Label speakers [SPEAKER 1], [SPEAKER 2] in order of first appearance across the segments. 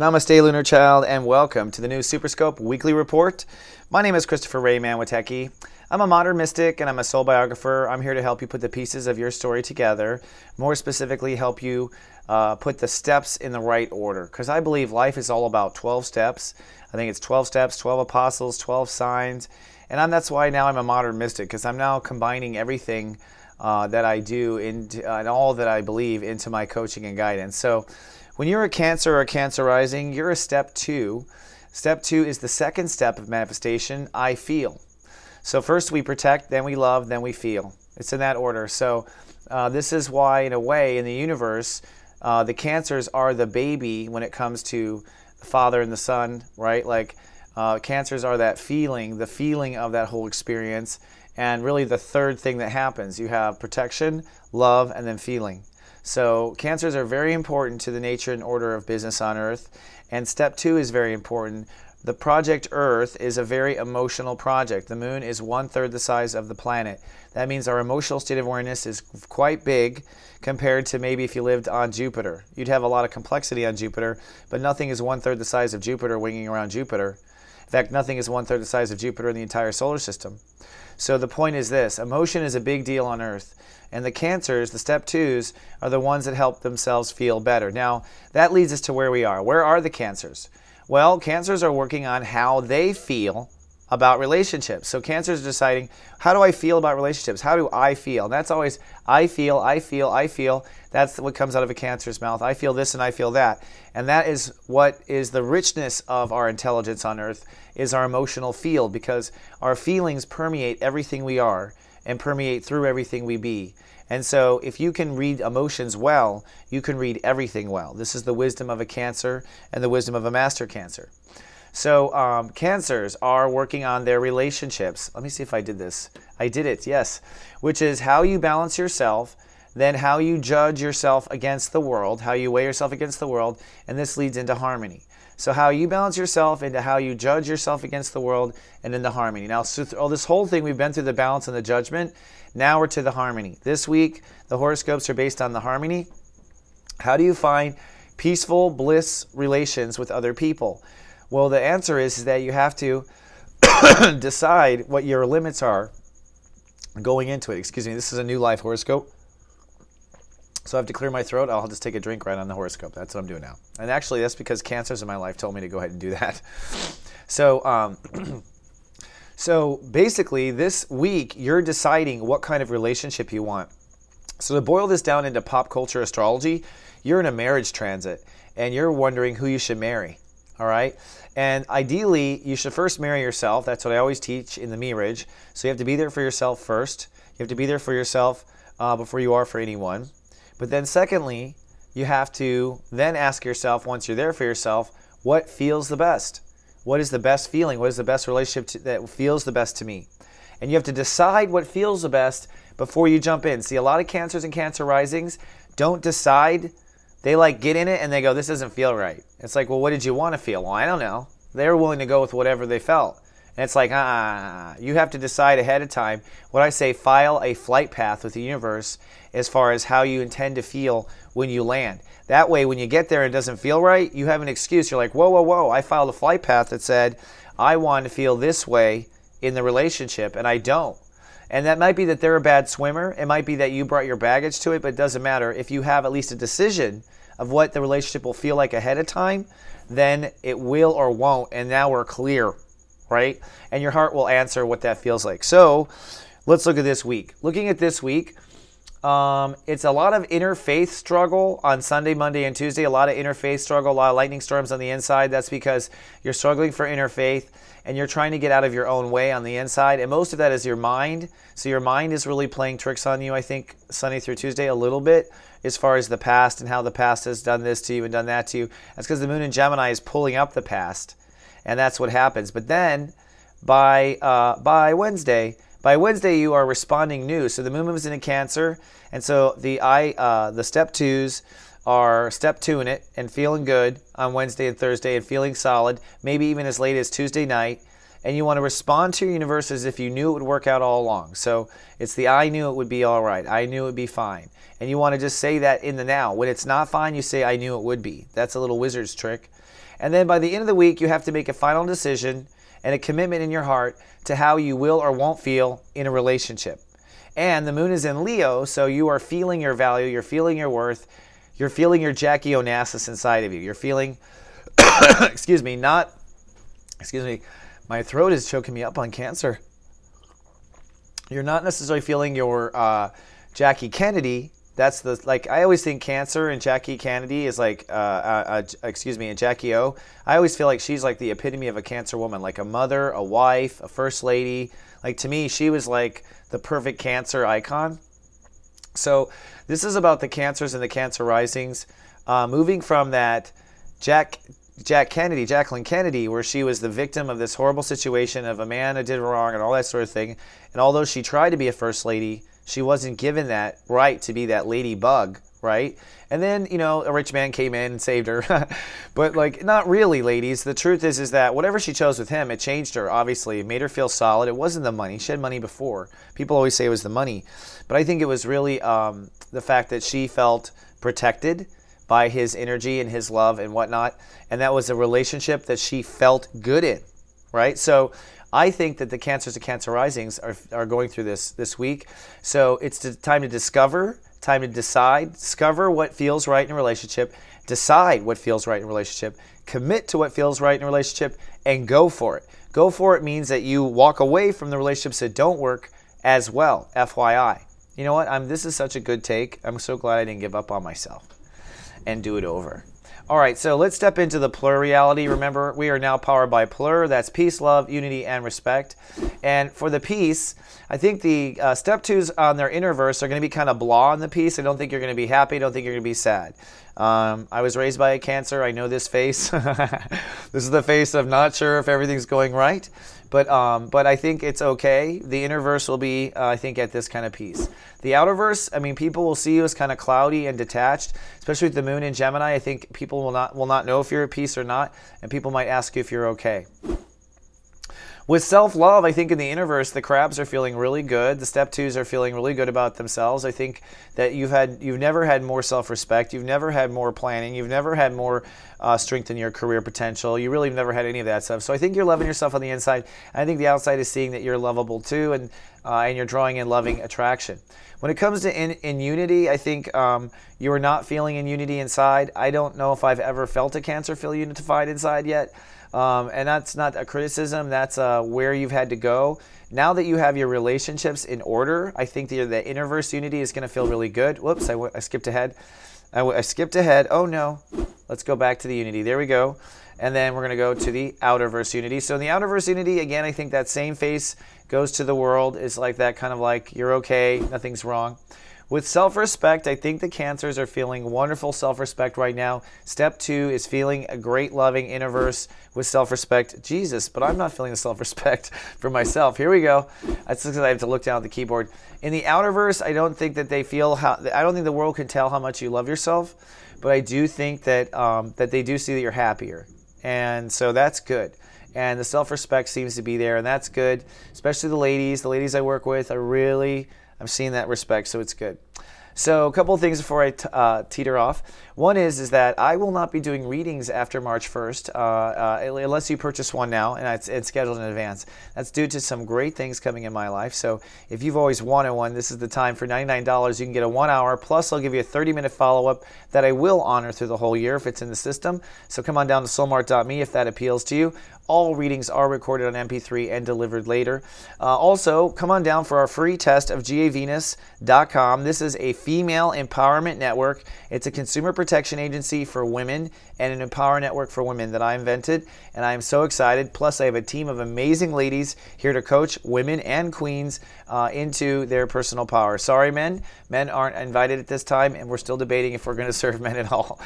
[SPEAKER 1] Namaste, Lunar Child, and welcome to the new SUPERScope Weekly Report. My name is Christopher Witecki. I'm a modern mystic and I'm a soul biographer. I'm here to help you put the pieces of your story together, more specifically help you put the steps in the right order, because I believe life is all about 12 steps. I think it's 12 steps, 12 apostles, 12 signs, and that's why now I'm a modern mystic, because I'm now combining everything that I do and all that I believe into my coaching and guidance. So when you're a Cancer or a Cancer rising, you're a step 2. Step 2 is the second step of manifestation, I feel. So first we protect, then we love, then we feel. It's in that order. So this is why, in a way, in the universe, the Cancers are the baby when it comes to the Father and the Son, right? Like Cancers are that feeling, the feeling of that whole experience, and really the third thing that happens. You have protection, love, and then feeling. So Cancers are very important to the nature and order of business on Earth. And step 2 is very important. The project Earth is a very emotional project. The moon is 1/3 the size of the planet. That means our emotional state of awareness is quite big compared to maybe if you lived on Jupiter. You'd have a lot of complexity on Jupiter, but nothing is 1/3 the size of Jupiter winging around Jupiter. In fact, nothing is 1/3 the size of Jupiter in the entire solar system. So the point is this: emotion is a big deal on Earth. And the Cancers, the step 2s, are the ones that help themselves feel better. Now, that leads us to where we are. Where are the Cancers? Well, Cancers are working on how they feel about relationships. So Cancers are deciding, how do I feel about relationships? How do I feel? And that's always, I feel, I feel, I feel. That's what comes out of a Cancer's mouth. I feel this and I feel that. And that is what is the richness of our intelligence on Earth, is our emotional field, because our feelings permeate everything we are and permeate through everything we be. And so if you can read emotions well, you can read everything well. This is the wisdom of a Cancer and the wisdom of a master Cancer. So Cancers are working on their relationships. Let me see if I did this. I did it, yes. Which is how you balance yourself, then how you judge yourself against the world, how you weigh yourself against the world, and this leads into harmony. So how you balance yourself into how you judge yourself against the world and into harmony. Now, so this whole thing, we've been through the balance and the judgment. Now we're to the harmony. This week, the horoscopes are based on the harmony. How do you find peaceful bliss relations with other people? Well, the answer is that you have to decide what your limits are going into it. Excuse me, this is a new life horoscope. So I have to clear my throat. I'll just take a drink right on the horoscope. That's what I'm doing now. And actually, that's because Cancers in my life told me to go ahead and do that. So, so basically, this week, you're deciding what kind of relationship you want. So to boil this down into pop culture astrology, you're in a marriage transit, and you're wondering who you should marry. All right? And ideally, you should first marry yourself. That's what I always teach in the marriage. So you have to be there for yourself first. You have to be there for yourself before you are for anyone. But then secondly, you have to then ask yourself, once you're there for yourself, what feels the best? What is the best feeling? What is the best relationship that feels the best to me? And you have to decide what feels the best before you jump in. See, a lot of Cancers and Cancer risings don't decide. They like get in it and they go, this doesn't feel right. It's like, well, what did you want to feel? Well, I don't know. They're willing to go with whatever they felt. And it's like, you have to decide ahead of time. What I say, file a flight path with the universe as far as how you intend to feel when you land. That way, when you get there and it doesn't feel right, you have an excuse. You're like, whoa, whoa, whoa. I filed a flight path that said, I want to feel this way in the relationship, and I don't. And that might be that they're a bad swimmer. It might be that you brought your baggage to it, but it doesn't matter. If you have at least a decision of what the relationship will feel like ahead of time, then it will or won't, and now we're clear. Right? And your heart will answer what that feels like. So let's look at this week. Looking at this week, it's a lot of interfaith struggle on Sunday, Monday, and Tuesday. A lot of interfaith struggle, a lot of lightning storms on the inside. That's because you're struggling for interfaith and you're trying to get out of your own way on the inside. And most of that is your mind. So your mind is really playing tricks on you, I think, Sunday through Tuesday a little bit, as far as the past and how the past has done this to you and done that to you. That's because the moon in Gemini is pulling up the past. And that's what happens. But then by Wednesday you are responding new. So the moon moves into Cancer, and so the step 2s are step 2 in it and feeling good on Wednesday and Thursday and feeling solid, maybe even as late as Tuesday night. And you want to respond to your universe as if you knew it would work out all along. So it's the I knew it would be all right. I knew it would be fine. And you want to just say that in the now. When it's not fine, you say I knew it would be. That's a little wizard's trick. And then by the end of the week, you have to make a final decision and a commitment in your heart to how you will or won't feel in a relationship. And the moon is in Leo, so you are feeling your value, you're feeling your worth, you're feeling your Jackie Onassis inside of you. You're feeling, excuse me, my throat is choking me up on Cancer. You're not necessarily feeling your Jackie Kennedy. That's the, like, I always think Cancer and Jackie Kennedy is like, and Jackie O. I always feel like she's like the epitome of a Cancer woman, like a mother, a wife, a first lady. Like, to me, she was like the perfect Cancer icon. So this is about the Cancers and the Cancer risings, moving from that Jacqueline Kennedy, where she was the victim of this horrible situation of a man that did wrong and all that sort of thing. And although she tried to be a first lady, she wasn't given that right to be that ladybug, right? And then, you know, a rich man came in and saved her. But, like, not really, ladies. The truth is that whatever she chose with him, it changed her, obviously. It made her feel solid. It wasn't the money. She had money before. People always say it was the money. But I think it was really the fact that she felt protected by his energy and his love and whatnot. And that was a relationship that she felt good in, right? So I think that the Cancers and Cancer risings are going through this week. So it's time to discover, time to decide, discover what feels right in a relationship, decide what feels right in a relationship, commit to what feels right in a relationship, and go for it. Go for it means that you walk away from the relationships that don't work as well, FYI. You know what? This is such a good take. I'm so glad I didn't give up on myself and do it over. All right, so let's step into the PLUR reality. Remember, we are now powered by PLUR. That's peace, love, unity, and respect. And for the peace, I think the step twos on their innerverse are going to be kind of blah on the peace. I don't think you're going to be happy. I don't think you're going to be sad. I was raised by a Cancer. I know this face. This is the face of not sure if everything's going right. But I think it's okay. The innerverse will be, I think, at this kind of peace. The outerverse, I mean, people will see you as kind of cloudy and detached, especially with the moon in Gemini. I think people will not know if you're at peace or not, and people might ask you if you're okay. With self-love, I think in the innerverse, the crabs are feeling really good. The step twos are feeling really good about themselves. I think that you've never had more self-respect. You've never had more planning. You've never had more strength in your career potential. You really have never had any of that stuff. So I think you're loving yourself on the inside. I think the outside is seeing that you're lovable too, and you're drawing in loving attraction. When it comes to in unity, I think you are not feeling in unity inside. I don't know if I've ever felt a Cancer feel unified inside yet. And that's not a criticism. That's where you've had to go. Now that you have your relationships in order, I think the innerverse unity is going to feel really good. Whoops, I skipped ahead. I skipped ahead. Oh, no. Let's go back to the unity. There we go. And then we're going to go to the outerverse unity. So in the outerverse unity, again, I think that same face goes to the world. It's like that kind of like, you're okay, nothing's wrong. With self-respect, I think the Cancers are feeling wonderful self-respect right now. Step two is feeling a great, loving innerverse with self-respect. Jesus, but I'm not feeling the self-respect for myself. Here we go. That's because I have to look down at the keyboard. In the outerverse, I don't think that they feel I don't think the world can tell how much you love yourself, but I do think that that they do see that you're happier, and so that's good. And the self-respect seems to be there, and that's good. Especially the ladies. The ladies I work with are really, I'm seeing that respect, so it's good. So a couple of things before I teeter off. One is that I will not be doing readings after March 1st unless you purchase one now, and it's scheduled in advance. That's due to some great things coming in my life. So if you've always wanted one, this is the time. For $99, you can get a 1 hour, plus I'll give you a 30-minute follow-up that I will honor through the whole year if it's in the system. So come on down to soulmart.me if that appeals to you. All readings are recorded on MP3 and delivered later. Also, come on down for our free test of gavenus.com. This is a female empowerment network. It's a consumer protection agency for women and an empower network for women that I invented, and I am so excited. Plus, I have a team of amazing ladies here to coach women and queens into their personal power. Sorry, men. Men aren't invited at this time, and we're still debating if we're going to serve men at all.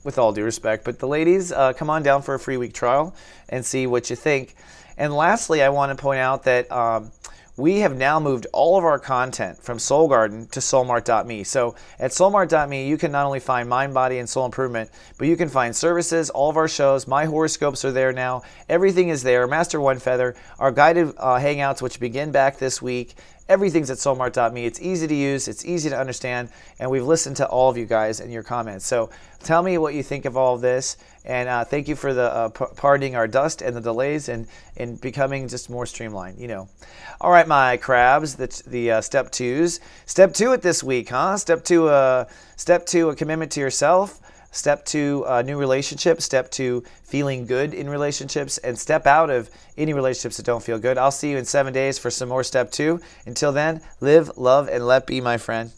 [SPEAKER 1] With all due respect. But the ladies, come on down for a free week trial and see what you think. And lastly, I want to point out that we have now moved all of our content from Soul Garden to soulmart.me. So at soulmart.me, you can not only find mind, body, and soul improvement, but you can find services, all of our shows. My horoscopes are there now. Everything is there. Master One Feather, our guided hangouts, which begin back this week, Everything's at soulmart.me. It's easy to use, it's easy to understand, and we've listened to all of you guys and your comments. So tell me what you think of all of this, and thank you for the pardoning our dust and the delays and becoming just more streamlined, you know. All right, my crabs, the step twos. Step 2 it this week, huh? Step two, a commitment to yourself. Step 2, new relationships. Step 2, feeling good in relationships. And step out of any relationships that don't feel good. I'll see you in 7 days for some more Step 2. Until then, live, love, and let be, my friend.